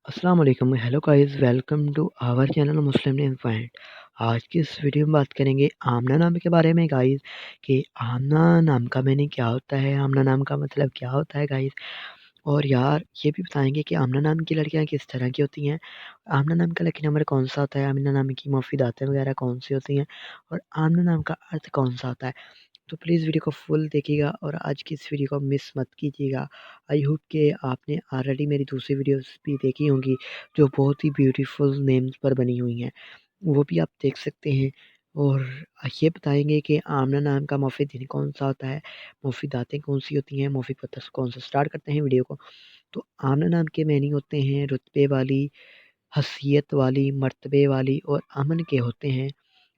अस्सलाम वालेकुम। Hello guys, welcome to our channel Muslim name find. आज की इस वीडियो में बात करेंगे आमना नाम के बारे में गाइस, कि आमना नाम का मीनिंग क्या होता है, आमना नाम का मतलब क्या होता है गाइस। और यार ये भी बताएंगे कि आमना नाम की लड़कियां किस तरह की होती हैं, आमना नाम का लकी नंबर कौन सा होता है, आमना नाम की मुफीदातें वगैरह कौन सी होती हैं, और आमना नाम का अर्थ कौन सा होता है। तो प्लीज़ वीडियो को फुल देखिएगा और आज की इस वीडियो को मिस मत कीजिएगा। आई होप कि आपने ऑलरेडी मेरी दूसरी वीडियोस भी देखी होंगी, जो बहुत ही ब्यूटीफुल नेम्स पर बनी हुई हैं, वो भी आप देख सकते हैं। और ये बताएंगे कि आमना नाम का मुफीद दिन कौन सा होता है, मुफीदातें कौन सी होती हैं, मुफीद पत्थर से कौन सा। स्टार्ट करते हैं वीडियो को। तो आमना नाम के मैनी होते हैं रुतबे वाली, हसीयत वाली, मर्तबे वाली और अमन के होते हैं।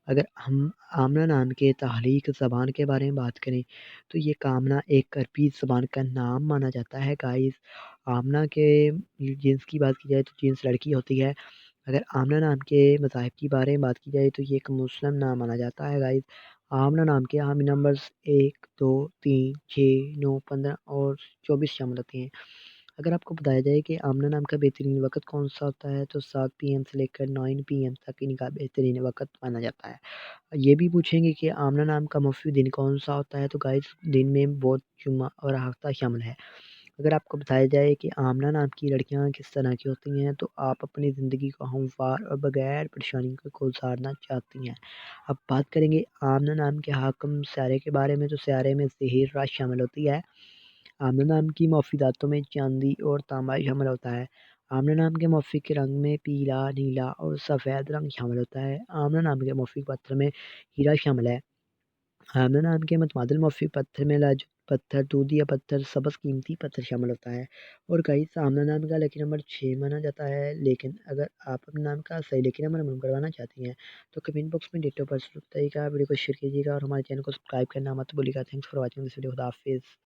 अगर हम आमना नाम के तहलीक ज़बान के बारे में बात करें, तो ये कामना एक अरबी ज़बान का नाम माना जाता है गाइस। आमना के जिन्स की बात की जाए तो जिन्स लड़की होती है। अगर आमना नाम के मज़ाहिब के बारे में बात की जाए तो ये एक मुस्लिम नाम माना जाता है गाइस। आमना नाम के हामी नंबर्स 1, 2, 3, 6, 9, 15 और 24 शामिल होते हैं। अगर आपको बताया जाए कि आमना नाम का बेहतरीन वक़्त कौन-सा होता है, तो 7 पीएम से लेकर 9 पीएम तक इनका बेहतरीन वक़्त माना जाता है। ये भी पूछेंगे कि आमना नाम का मफ़ी दिन कौन-सा होता है, तो गाइस दिन में बुध, जुम्मा और हफ्ता शामिल है। अगर आपको बताया जाए कि आमना नाम की लड़कियाँ किस तरह की होती हैं, तो आप अपनी ज़िंदगी को हमवार और बगैर परेशानी को गुज़ारना चाहती हैं। अब बात करेंगे आमना नाम के हाकिम सियारे के बारे में, तो सियारे में ज़हीर रात शामिल होती है। आमना नाम की मुफीदातों में चांदी और तांबा शामिल होता है। आमना नाम के मौफिक के रंग में पीला, नीला और सफ़ेद रंग शामिल होता है। आमना नाम के मौफिक पत्थर में हीरा शामिल है। आमना नाम के मुतमादिल मौफिक पत्थर में लाज पत्थर, दूधिया पत्थर, सब्ज़ कीमती पत्थर शामिल होता है। और गाइस आमना नाम का लकी नंबर 6 माना जाता है। लेकिन अगर आप अपने नाम का सही लकी नंबर मालूम करवाना चाहती हैं, तो कमेंट बॉक्स में डेट ऑफ बर्थ बताइएगा, वीडियो को शेयर कीजिएगा और हमारे चैनल को सब्सक्राइब करना मत भूलिएगा। Thanks for watching this video. खुदा हाफिज़।